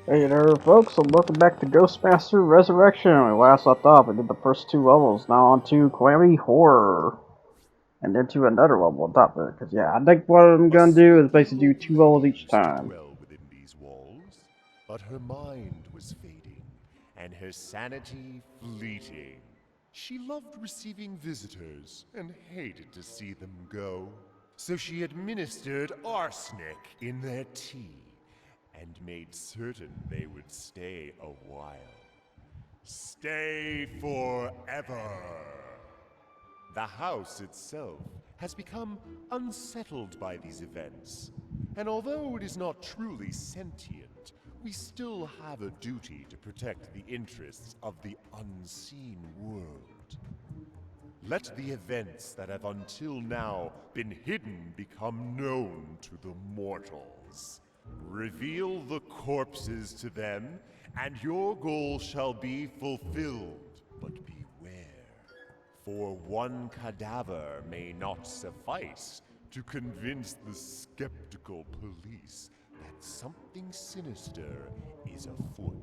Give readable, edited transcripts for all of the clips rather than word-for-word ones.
Hey there, folks, and welcome back to Ghostmaster Resurrection. When we last left off, we did the first two levels. Now on to Calamity Horror, and then to another level on top of it. Because, yeah, I think what I'm A going to do is certain basically do two lovely levels lady each used to time. dwell within these walls, but her mind was fading, and her sanity fleeting. She loved receiving visitors and hated to see them go. So she administered arsenic in their tea and made certain they would stay a while. Stay forever. The house itself has become unsettled by these events, and although it is not truly sentient, we still have a duty to protect the interests of the unseen world. Let the events that have until now been hidden become known to the mortals. Reveal the corpses to them, and your goal shall be fulfilled. But beware, for one cadaver may not suffice to convince the skeptical police that something sinister is afoot.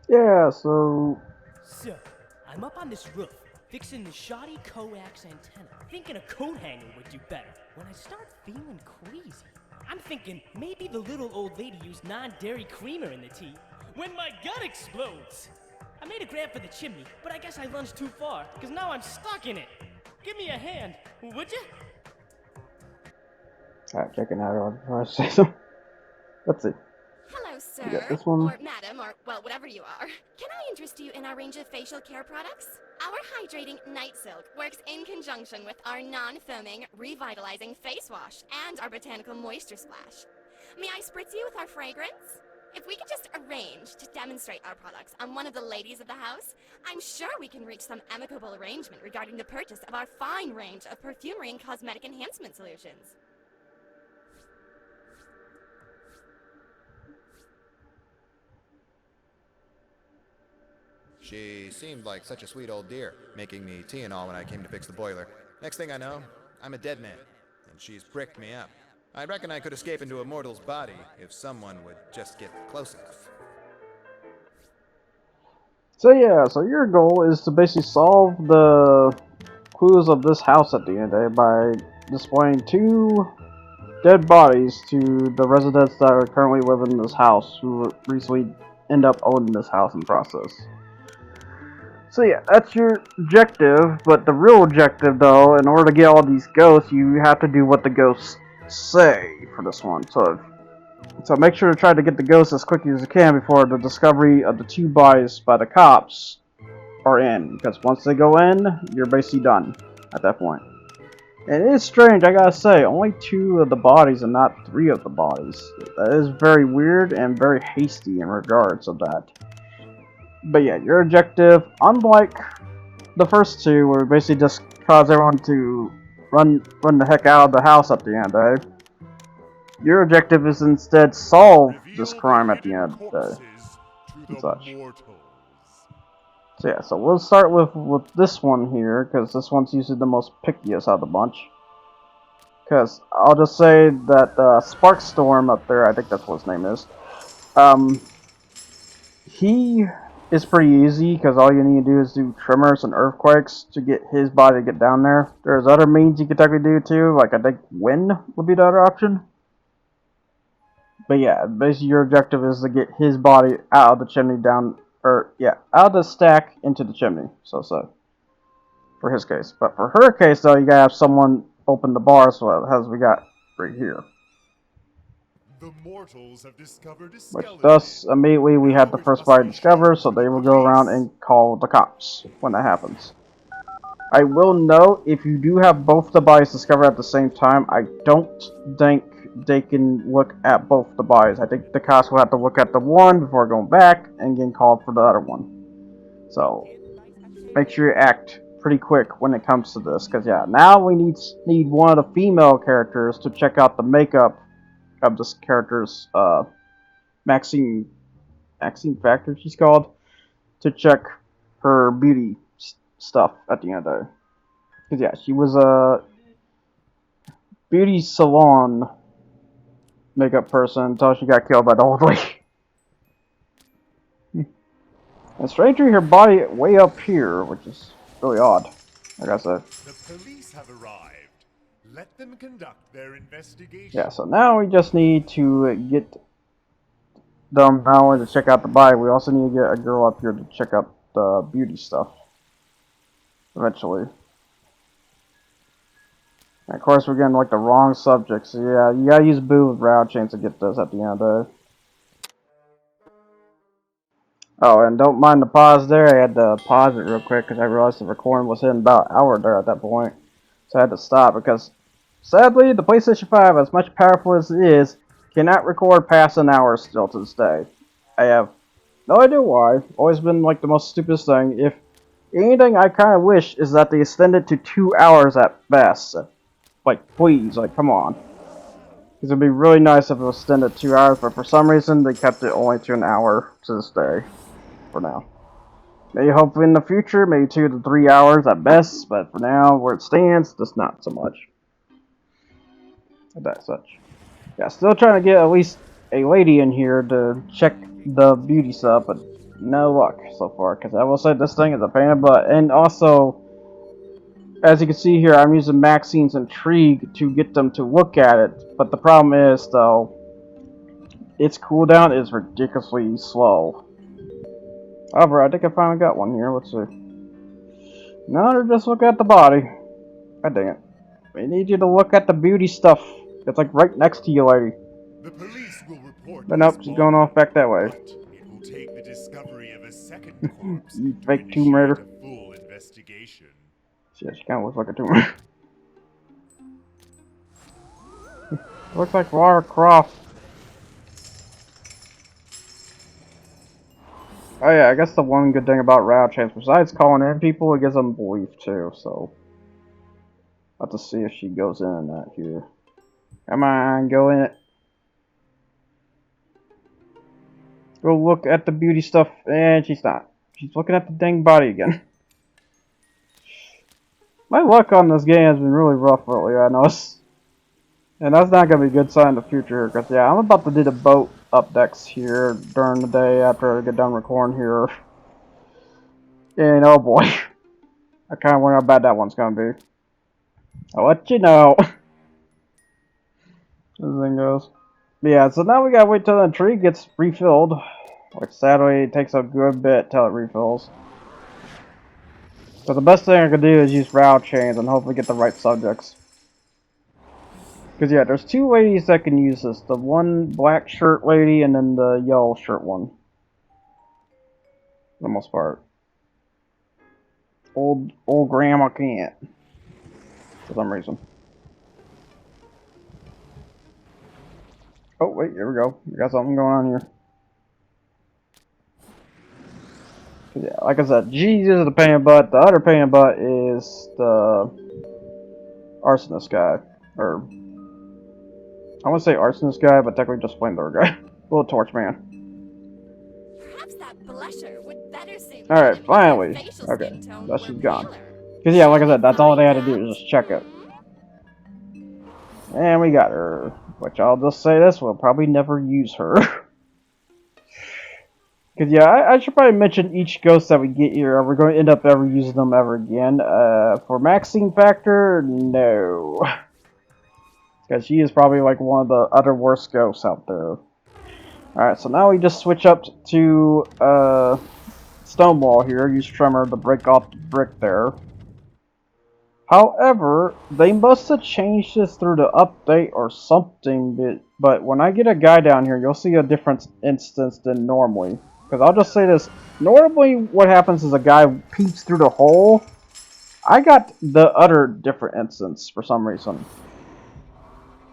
Yeah, so... So, I'm up on this roof, fixing the shoddy coax antenna, thinking a coat hanger would do better, when I start feeling queasy. I'm thinking maybe the little old lady used non-dairy creamer in the tea, when my gun explodes! I made a grab for the chimney, but I guess I lunged too far, because now I'm stuck in it! Give me a hand, would you? Alright, checking out before I say something. Let's see. Hello, We got sir, this one. or madam, or, well, whatever you are. Can I interest you in our range of facial care products? Our hydrating night silk works in conjunction with our non-foaming, revitalizing face wash and our botanical moisture splash. May I spritz you with our fragrance? If we could just arrange to demonstrate our products on one of the ladies of the house, I'm sure we can reach some amicable arrangement regarding the purchase of our fine range of perfumery and cosmetic enhancement solutions. She seemed like such a sweet old dear, making me tea and all when I came to fix the boiler. Next thing I know, I'm a dead man, and she's bricked me up. I reckon I could escape into a mortal's body if someone would just get close enough. So yeah, so your goal is to basically solve the clues of this house at the end of the day by displaying two dead bodies to the residents that are currently living in this house who recently end up owning this house in the process. So yeah, that's your objective, but the real objective though, in order to get all these ghosts, you have to do what the ghosts say for this one. So make sure to try to get the ghosts as quickly as you can before the discovery of the two bodies by the cops are in, because once they go in, you're basically done at that point. And it is strange, I gotta say, only two of the bodies and not three of the bodies. That is very weird and very hasty in regards of that. But yeah, your objective, unlike the first two, where basically just cause everyone to run the heck out of the house at the end, eh? Your objective is instead solve this Reveal the crime at the hidden end, corpses to and the such. mortals. So yeah, so we'll start with this one here, because this one's usually the most pickiest out of the bunch. Because I'll just say that Sparkstorm up there, I think that's what his name is, um, he is pretty easy, because all you need to do is do tremors and earthquakes to get his body to get down there. There's other means you could technically do too, like I think wind would be the other option. But yeah, basically your objective is to get his body out of the chimney down, or yeah, out of the stack into the chimney, so. For his case. But for her case though, you gotta have someone open the bar, so as we got right here. The mortals have discovered a Which skeleton. thus, immediately we have Now the it first must body be discovered, shown so to the they will go around police. and call the cops when that happens. I will note, if you do have both the bodies discovered at the same time, I don't think they can look at both the bodies. I think the cops will have to look at the one before going back and getting called for the other one. So, make sure you act pretty quick when it comes to this, because yeah, now we need one of the female characters to check out the makeup of this character's Maxine Factor, she's called, to check her beauty stuff at the end of the day. Because yeah, she was a beauty salon makeup person until she got killed by the old lady. And strangely, her body way up here, which is really odd, like I said. The police have arrived. Let them conduct their investigation. Yeah, so now we just need to get them not only to check out the body, we also need to get a girl up here to check out the beauty stuff. Eventually. And of course, we're getting like the wrong subject, so yeah, you gotta use Boo with route chains to get this at the end of the day. Oh, and don't mind the pause there, I had to pause it real quick because I realized the recording was hitting about an hour there at that point. So I had to stop because, sadly, the PlayStation 5, as much powerful as it is, cannot record past an hour still to this day. I have no idea why. Always been like the most stupidest thing. If anything, I kind of wish is that they extend it to 2 hours at best. Like, please, like, come on. Because it'd be really nice if it was extended 2 hours, but for some reason they kept it only to an hour to this day. For now. Maybe hopefully in the future, maybe 2 to 3 hours at best, but for now, where it stands, just not so much. That's such. Yeah, still trying to get at least a lady in here to check the beauty stuff, but no luck so far, because I will say this thing is a pain in the butt. And also, as you can see here, I'm using Maxine's Intrigue to get them to look at it, but the problem is, though, its cooldown is ridiculously slow. However, I think I finally got one here. Let's see. No, they're just looking at the body. God dang it. We need you to look at the beauty stuff. It's like right next to you, lady. The police will report. But nope, she's going off back that way. But it will take the discovery of a second corpse You to fake Tomb Raider. initiate a full investigation. Yeah, she kind of looks like a tumor. Looks like Lara Croft. Oh yeah, I guess the one good thing about route chains, besides calling in people, it gives them belief too, so... I'll have to see if she goes in that here. Come on, go in it. Go look at the beauty stuff, and she's not. She's looking at the dang body again. My luck on this game has been really rough lately, I noticed. And that's not going to be a good sign in the future, because yeah, I'm about to do the boat updecks here during the day after I get done recording here. And oh boy, I kind of wonder how bad that one's going to be. I'll let you know. This thing goes. But yeah, so now we gotta wait till the tree gets refilled. Which sadly it takes a good bit till it refills. So the best thing I could do is use route chains and hopefully get the right subjects. Because yeah, there's 2 ladies that can use this. The one black shirt lady and then the yellow shirt one. For the most part. Old grandma can't. For some reason. Oh wait, here we go. We got something going on here. Yeah, like I said, Jesus is the pain in the butt. The other pain in the butt is the arsonist guy. Or I want to say arsonist guy, but technically just flamethrower guy. Little torch man. Perhaps that blusher would better suit Alright, my finally. facial Okay, skin tone that were she's gone. paler. Because yeah, like I said, that's all they had to do is just check it. And we got her. Which I'll just say this, we'll probably never use her. Because yeah, I should probably mention each ghost that we get here. Are we going to end up ever using them ever again? For Maxine Factor, no. Because she is probably like one of the other worst ghosts out there. Alright, so now we just switch up to Stonewall here. Use Tremor to break off the brick there. However, they must have changed this through the update or something, but when I get a guy down here, you'll see a different instance than normally. Because I'll just say this, normally what happens is a guy peeks through the hole. I got the other different instance for some reason.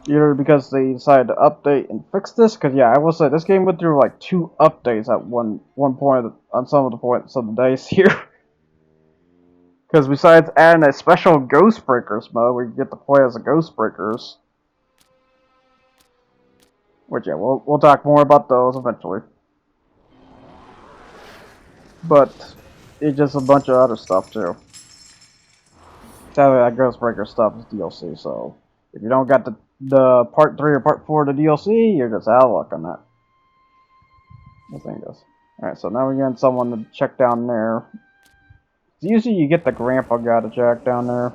Either because they decided to update and fix this, because yeah, I will say this game went through like 2 updates at one point on some of the points of the days here. Because besides adding a special Ghost Breakers mode, we get to play as a Ghost Breakers. Which yeah, we'll talk more about those eventually. But it's just a bunch of other stuff too. Sadly, that Ghost Breaker stuff is DLC, so If you don't got the part 3 or part 4 of the DLC, you're just out of luck on that. I think it does. Alright, so now we're getting someone to check down there. Usually you get the grandpa guy to check down there.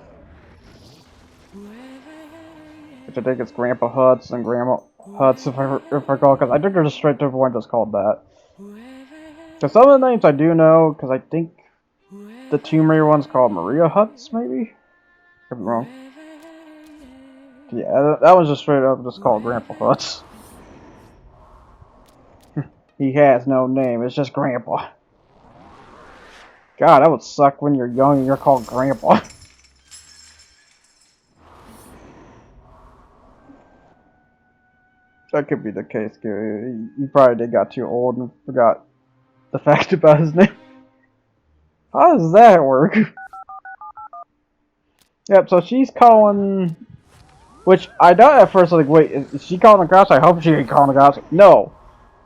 Which I think it's Grandpa Huts and Grandma Huts, if I recall, because I think there's a straight up one just called that. Because some of the names I do know, because I think the Tomb Raider one's called Maria Huts, maybe? If I'm wrong. Yeah, that was just straight up just called Grandpa Huts. He has no name, it's just Grandpa. God, that would suck when you're young and you're called Grandpa. That could be the case, you probably did got too old and forgot the fact about his name. How does that work? Yep, so she's calling... Which, I thought at first, like, wait, is she calling the cops? I hope she ain't calling the cops. No!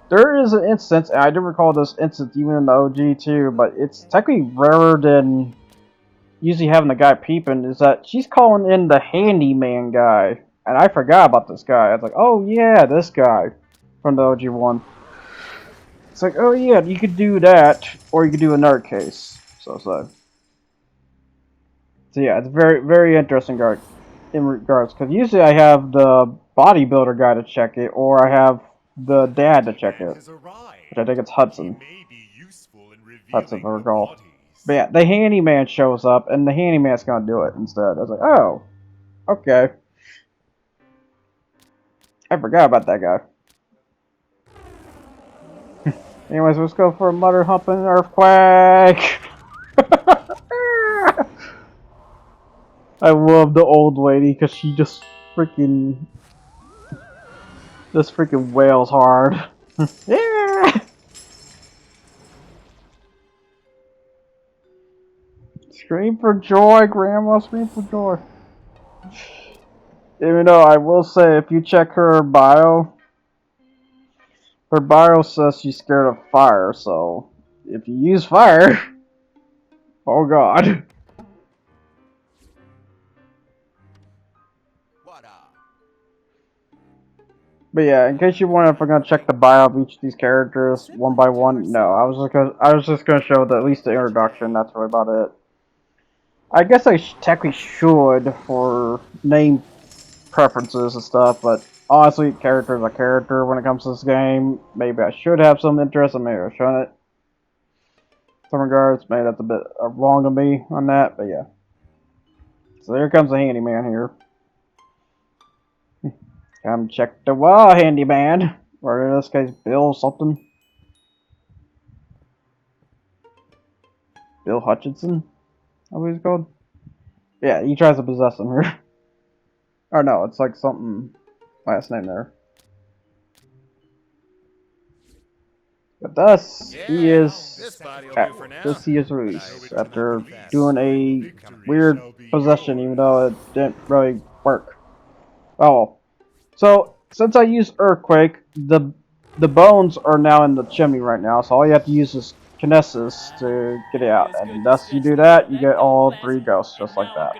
There is an instance, and I do recall this instance even in the OG too, but it's technically rarer than usually having the guy peeping, is that she's calling in the handyman guy. And I forgot about this guy. I was like, oh yeah, this guy from the OG one. It's like, oh yeah, you could do that, or you could do another case. So yeah, it's very, very interesting in regards, because usually I have the bodybuilder guy to check it, or I have the dad to check it. Which I think it's Hudson. Hudson, if I recall. But yeah, the handyman shows up, and the handyman's gonna do it instead. I was like, oh, okay. I forgot about that guy. Anyways, let's go for a mother humping earthquake. I love the old lady because she just freaking wails hard. Yeah. Scream for joy, Grandma! Scream for joy. Even though I will say, if you check her bio says she's scared of fire. So if you use fire, oh god. But yeah, in case you wonder if we're gonna check the bio of each of these characters one by one, no. I was just gonna show at least the introduction. That's really about it. I guess I technically should for name preferences and stuff, but honestly, character is a character when it comes to this game. Maybe I should have some interest, and maybe I shouldn't. In some regards, maybe that's a bit wrong of me on that, but yeah. So here comes the handyman here. Come check the wall, handyman. Or in this case, Bill something. Bill Hutchinson? What he's called? Yeah, he tries to possess him here. Or no, it's like something last name there. But thus, he is released after doing a weird possession, even though it didn't really work. Oh, so since I used Earthquake, the bones are now in the chimney right now. So all you have to use is Kinesis to get it out, and thus you do that, you get all 3 ghosts just like that.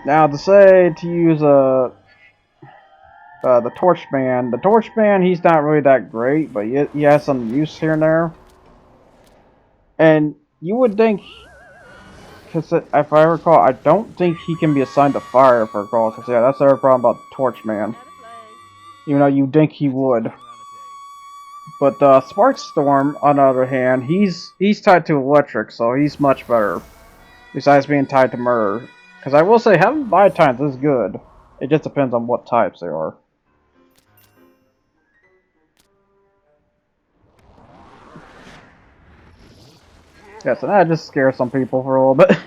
Now to say to use the Torchman. The Torchman, he's not really that great, but he has some use here and there. And you would think, because if I recall, I don't think he can be assigned to fire, if I recall. Because yeah, that's the other problem about Torchman. Even though you'd think he would. But Sparkstorm, on the other hand, he's tied to electric, so he's much better. Besides being tied to murder. Because I will say, having bite times is good. It just depends on what types they are. Yeah, so that just scares some people for a little bit.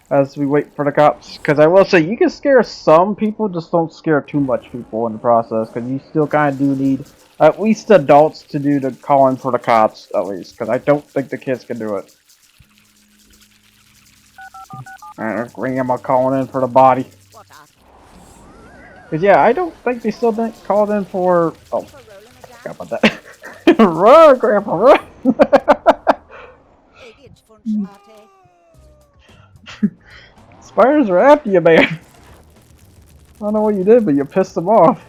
As we wait for the cops. Because I will say, you can scare some people, just don't scare too much people in the process. Because you still kind of do need at least adults to do the calling for the cops, at least. Because I don't think the kids can do it. Grandma calling in for the body. Because yeah, I don't think they still didn't call in for... Oh, I forgot about that. Run, Grandpa, run! Spiders are after you, man. I don't know what you did, but you pissed them off.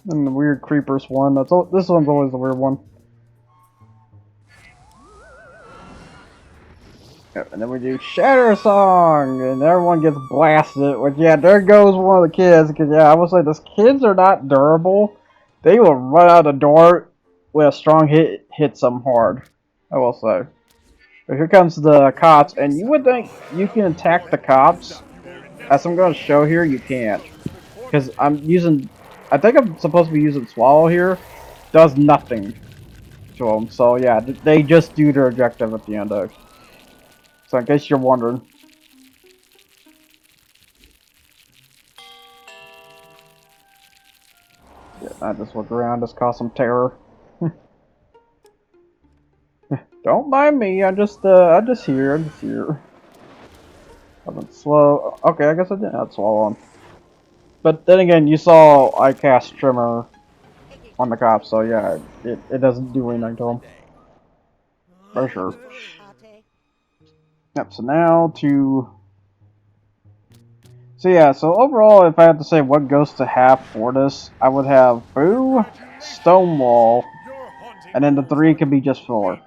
And the weird creepers one. This one's always the weird one. Yep, and then we do Shatter Song, and everyone gets blasted. Which, yeah, there goes one of the kids. Because, yeah, I will say, these kids are not durable. They will run out the door with a strong hit some hard. I will say. But here comes the cops, and you would think you can attack the cops. As I'm going to show here, you can't. Because I think I'm supposed to be using Swallow here. Does nothing to them. So, yeah, they just do their objective at the end of it. So in case you're wondering. Yeah, I just look around, just cause some terror. Don't mind me, I'm just here. I've been slow. Okay, I guess I didn't have Swallow on. But then again, you saw I cast Trimmer on the cops, so yeah, it doesn't do anything to them. For sure. Yep, so now to... So yeah, so overall, if I had to say what goes to have for this, I would have Boo, Stonewall, and then the 3 could be just filler.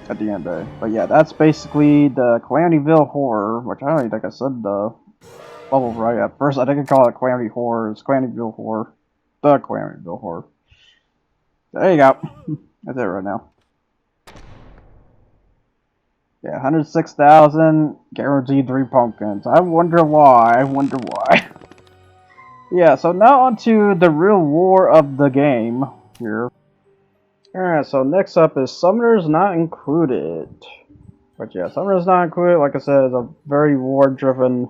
At the end of it. But yeah, that's basically the Calamityville Horror, which I don't even think I said the level right at first. I think I call it Calamity Horror. It's Calamityville Horror. The Calamityville Horror. There you go. That's it right now. Yeah, 106,000, guaranteed 3 pumpkins. I wonder why. Yeah, so now onto the real war of the game here. Alright, so next up is Summoners Not Included. But yeah, Summoners Not Included, like I said, is a very war-driven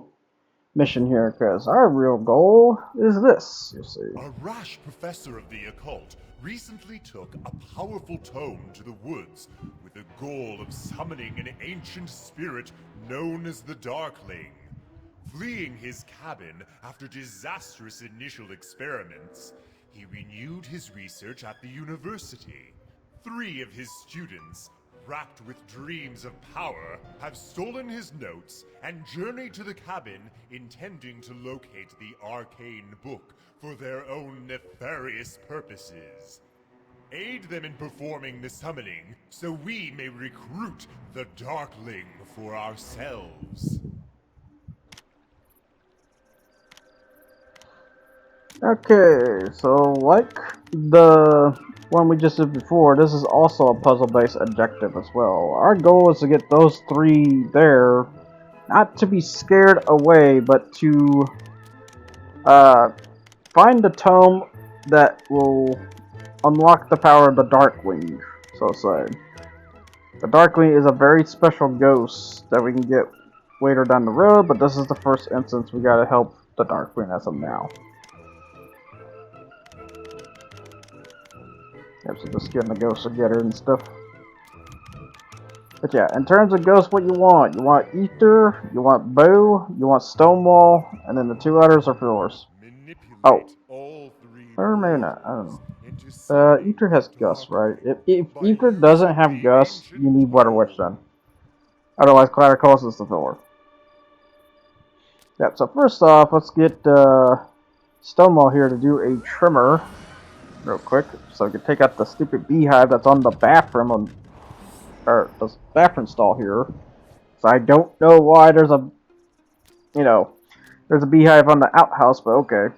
mission here, because our real goal is this, you see. A rash professor of the occult recently took a powerful tome to the woods with the goal of summoning an ancient spirit known as the Darkling. Fleeing his cabin after disastrous initial experiments, he renewed his research at the university. 3 of his students, racked with dreams of power, have stolen his notes and journeyed to the cabin intending to locate the arcane book for their own nefarious purposes. Aid them in performing the summoning so we may recruit the Darkling for ourselves. Okay, so like the one we just did before, this is also a puzzle-based objective as well. Our goal is to get those 3 there, not to be scared away, but to find the tome that will unlock the power of the Darkling, so to say. The Darkling is a very special ghost that we can get later down the road, but this is the first instance we gotta help the Darkling as of now. Yep, so just getting the ghost together and stuff. But yeah, in terms of ghosts, what you want? You want Ether, you want Boo, you want Stonewall, and then the 2 others are fillers. Oh. Or maybe not, I don't know. Ether has Gus, right? If Ether doesn't have Gus, you need Water Witch then. Otherwise, Claricos is the filler. Yep, so first off, let's get Stonewall here to do a trimmer real quick, so we can take out the stupid beehive that's on the bathroom, or the bathroom stall here. So I don't know why there's a, there's a beehive on the outhouse, but okay.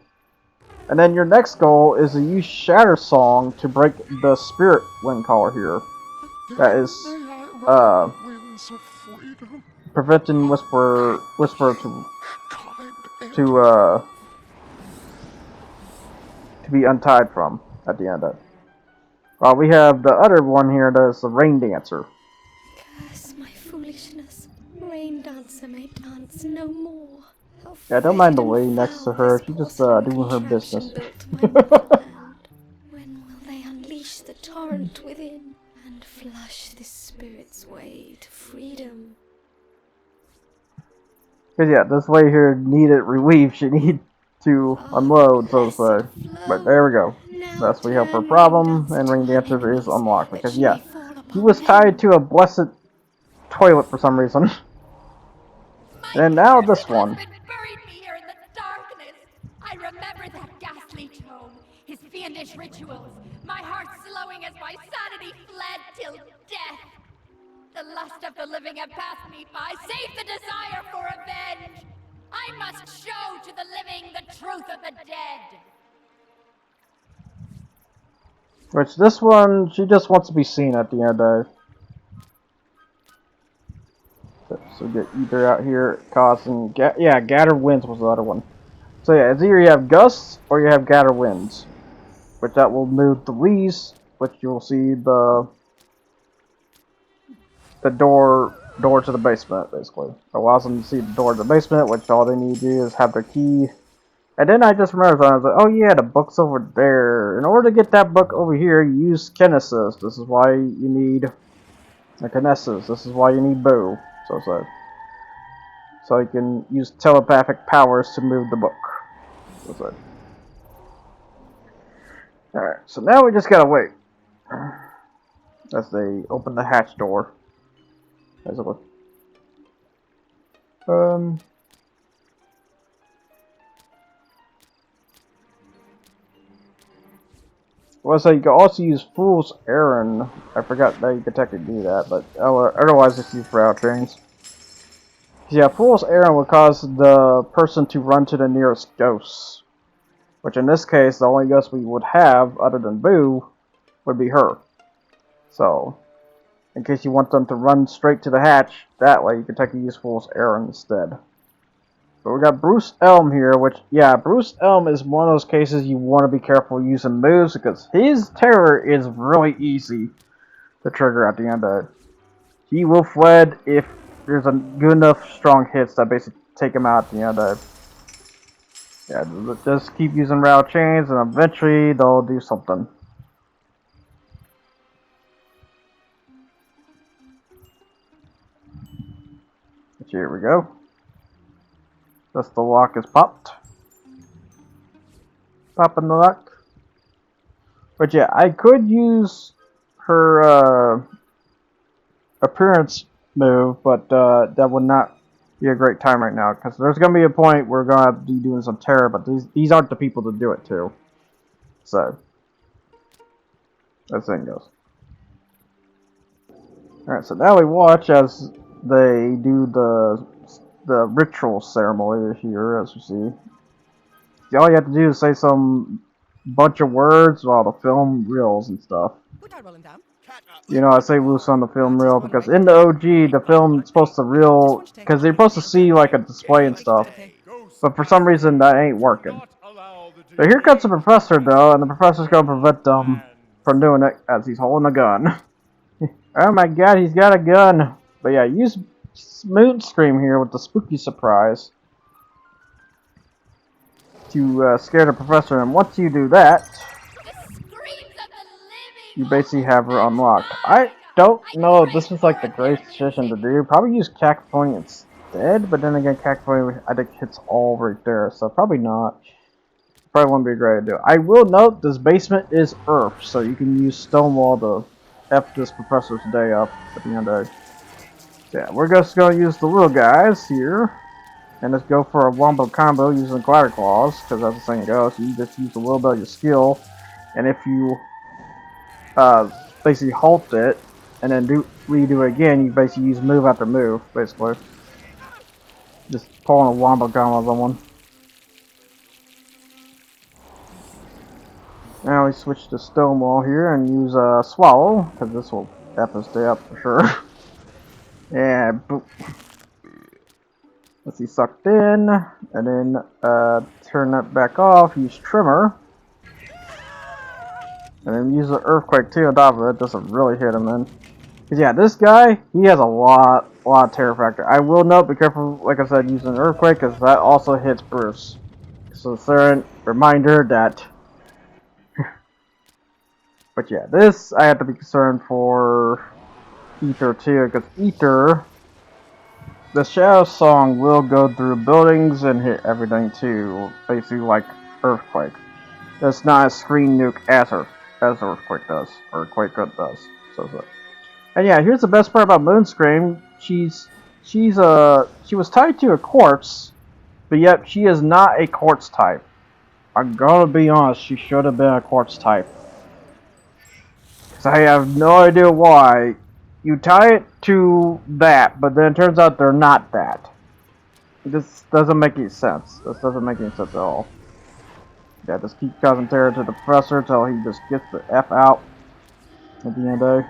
And then your next goal is to use Shatter Song to break the spirit wind collar here. That is, preventing Whisper to be untied from at the end of it. Well, we have the other one here that is the Rain Dancer. Curse my foolishness. Rain dancer may dance no more. Yeah, don't mind the lady next to her. She's just doing her business. When will they unleash the torrent within and flush this spirit's way to freedom? Cause yeah, this lady here needed relief. She needed to unload, so to say. But there we go. Thus we help her problem, and ring the answer is unlocked. Because yeah, he was tied to a blessed toilet for some reason. And now this one. Buried me here in the darkness. I remember that ghastly tone, his fiendish rituals, my heart slowing as my sanity fled till death. The lust of the living had passed me by, save the desire for revenge. I must show to the living the truth of the dead. Which this one, she just wants to be seen at the end of the day. So get Ether out here, causing Gather Winds was the other one. So yeah, it's either you have Gusts or you have Gather Winds, which that will move the least, which you'll see the door to the basement basically. It allows them to see the door to the basement, which all they need to do is have their key. And then I just remembered, I was like, oh yeah, the book's over there. In order to get that book over here, you use Kinesis. This is why you need a Kinesis. This is why you need Boo. So you can use telepathic powers to move the book. Alright, so now we just gotta wait. As they open the hatch door. Basically. Well, so you can also use Fool's Errand. I forgot that you could technically do that, but otherwise it's used for outtrains. Yeah, Fool's Errand would cause the person to run to the nearest ghost. Which in this case, the only ghost we would have, other than Boo, would be her. So, in case you want them to run straight to the hatch, that way you can technically use Fool's Errand instead. But we got Bruce Elm here, which, yeah, Bruce Elm is one of those cases you want to be careful using moves, because his terror is really easy to trigger at the end of it. He will fled if there's a good enough strong hits that basically take him out at the end of it. Yeah, just keep using rattle chains, and eventually they'll do something. Here we go. Just the lock is popped. Popping the lock. But yeah, I could use her appearance move, but that would not be a great time right now, because there's going to be a point where we're going to have to be doing some terror, but these aren't the people to do it to. So, that's how it goes. Alright, so now we watch as they do the ritual ceremony here, as you see. All you have to do is say some bunch of words while the film reels and stuff. You know, I say loose on the film reel because in the OG, the film is supposed to reel, because they're supposed to see like a display and stuff. But for some reason, that ain't working. So here comes the professor, though, and the professor's going to prevent them from doing it as he's holding a gun. Oh my god, he's got a gun. But yeah, use Moon Scream here with the spooky surprise to scare the professor, and once you do that, you basically have her unlocked. I don't know if this was like the greatest decision to do. Probably use Cacophony instead, but then again, Cacophony I think hits all right there, so probably not. Probably wouldn't be a great idea. I will note this basement is Earth, so you can use Stonewall to F this professor's day up at the end of it. Yeah, we're just going to use the little guys here. And let's go for a wombo combo using Glider Claws, because that's the thing it goes. You just use a little bit of your skill. And if you basically halt it, and then redo it again, you basically use move after move, basically. Just pulling a wombo combo on someone. Now we switch to Stonewall here and use Swallow, because this will F us day up for sure. Yeah, boop. Let's see, sucked in, and then turn that back off, use Trimmer. And then use the Earthquake too on top of it, doesn't really hit him then. Because yeah, this guy, he has a lot of terror factor. I will note, be careful, like I said, using Earthquake, because that also hits Bruce. So third reminder that... But yeah, this I have to be concerned for Ether too, because Ether, the Shadow Song will go through buildings and hit everything too, basically like Earthquake. That's not a screen nuke as Earthquake does, or Quake Good does. So. And yeah, here's the best part about Moonscream. She was tied to a corpse, but yet she is not a quartz type. I'm gonna be honest, she should have been a quartz type. Cause I have no idea why. You tie it to that, but then it turns out they're not that. This doesn't make any sense. This doesn't make any sense at all. Yeah, just keep causing terror to the professor until he just gets the F out at the end of the day.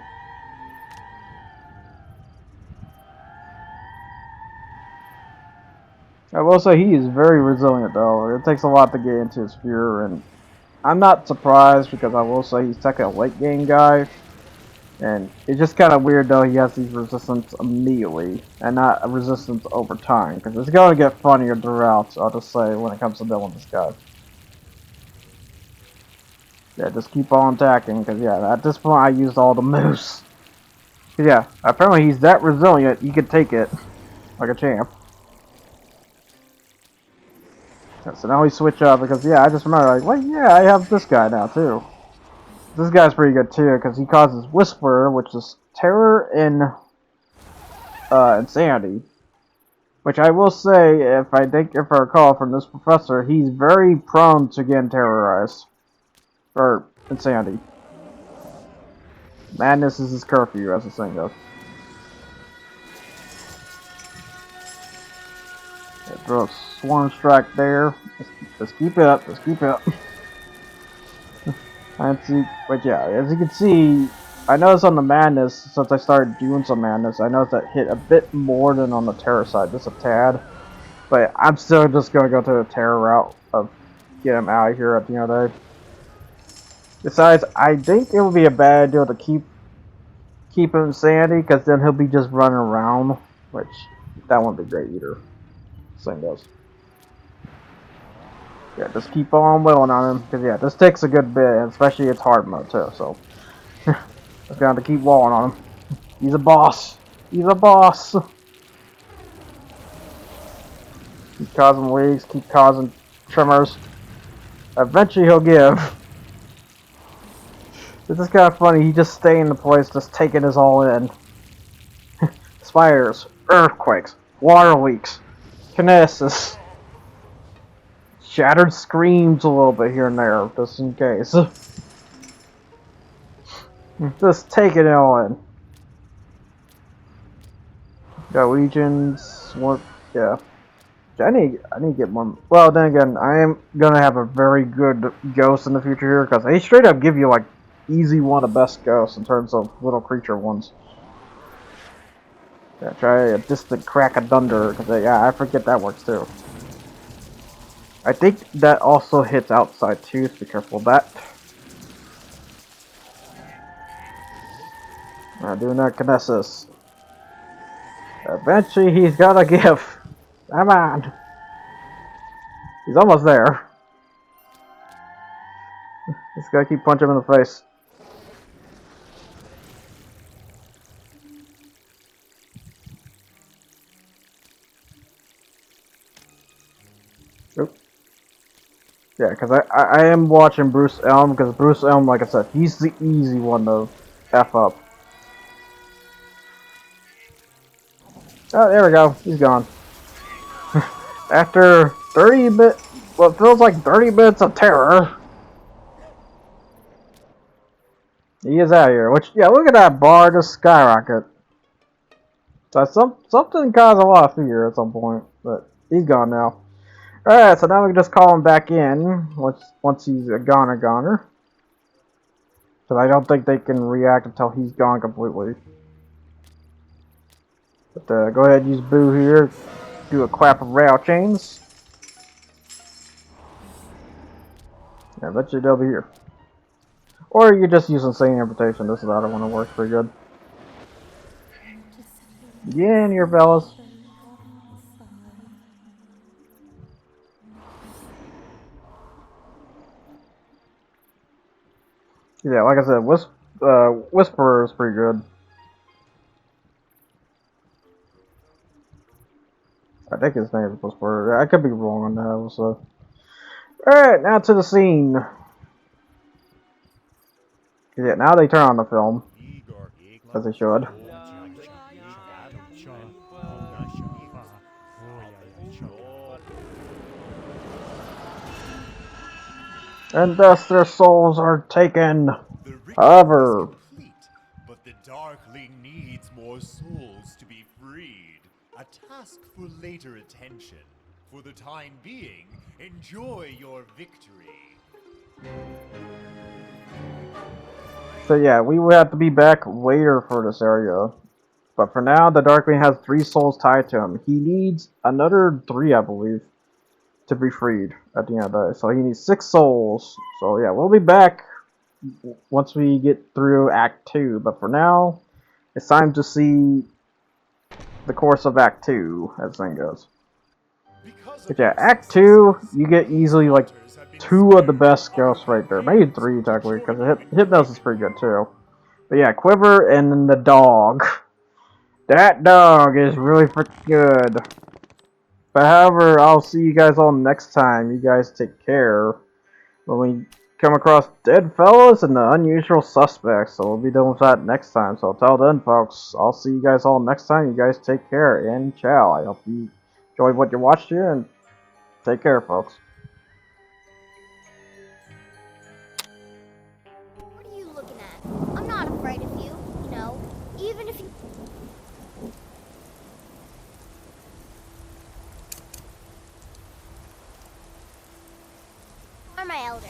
I will say he is very resilient though. It takes a lot to get into his sphere, and I'm not surprised because I will say he's technically a late game guy. And it's just kind of weird though he has these resistance immediately and not a resistance over time, because it's going to get funnier throughout, I'll just say, when it comes to dealing with this guy. Yeah, just keep on attacking, because yeah, at this point I used all the moves. Yeah, apparently he's that resilient, you can take it like a champ. Yeah, so now we switch up, because yeah, I just remember, like, well, yeah, I have this guy now too. This guy's pretty good too, because he causes Whisper, which is terror and insanity. Which I will say, if I recall from this professor, he's very prone to getting terrorized. Or insanity. Madness is his curfew, as the saying goes. Yeah, throw a swarm strike there. Just keep it up, just keep it up. But yeah, as you can see, I noticed on the madness, since I started doing some madness, I noticed that hit a bit more than on the terror side, just a tad. But I'm still just gonna go to the terror route of get him out of here at the end of the day. Besides, I think it would be a bad idea to keep him sanity, because then he'll be just running around, which that won't be great either. Same goes. Yeah, just keep on willing on him, because yeah, this takes a good bit, and especially it's hard mode too, so just gonna have to keep walling on him. He's a boss. He's a boss. Keep causing leaks, keep causing tremors. Eventually he'll give. This is kind of funny, he just stay in the place, just taking us all in. Spiders, earthquakes, water leaks, kinesis. Shattered screams a little bit here and there, just in case. Just take it all in. Got legions. What? Yeah. I need to get more. Well, then again, I am gonna have a very good ghost in the future here, because they straight up give you like easy one of the best ghosts in terms of little creature ones. Yeah, try a distant crack of thunder, because yeah, I forget that works too. I think that also hits outside too, so be careful of that. Doing that kinesis. Eventually he's gonna give. Come on. He's almost there. Just gotta keep punching him in the face. Oop. Yeah, because I am watching Bruce Elm, because Bruce Elm, like I said, he's the easy one to F up. Oh, there we go. He's gone. After 30 what feels like 30 minutes of terror, he is out of here. Which, yeah, look at that bar just skyrocket. So something caused a lot of fear at some point, but he's gone now. Alright, so now we can just call him back in once he's a goner. Because I don't think they can react until he's gone completely. But go ahead and use Boo here. Do a clap of rail chains. Yeah, I bet you they'll be here. Or you just use Insane Invitation. This is the other one that works pretty good. Get in here, fellas. Yeah, like I said, Whisperer is pretty good. I think his name is Whisperer. I could be wrong on that. So, alright, now to the scene. Yeah, now they turn on the film, as they should. And thus their souls are taken. The ritual However, is complete, but the Darkling needs more souls to be freed. A task for later attention. For the time being, enjoy your victory. so yeah, we will have to be back later for this area. But for now, the Darkling has 3 souls tied to him. He needs another 3, I believe, to be freed at the end of the day. So he needs 6 souls. So yeah, we'll be back once we get through Act 2. But for now, it's time to see the course of Act 2, as the thing goes. But yeah, Act 2, you get easily like 2 of the best ghosts right there. Maybe 3 technically, because Hypnos is pretty good too. But yeah, Quiver and then the dog. That dog is really freaking good. But however, I'll see you guys all next time. You guys take care. When we come across dead fellas and the unusual suspects. So we'll be doing with that next time. So till then, folks, I'll see you guys all next time. You guys take care and ciao. I hope you enjoyed what you watched here and take care, folks. What are you looking at? I'm not afraid of you, you know, even if you... Are my elder.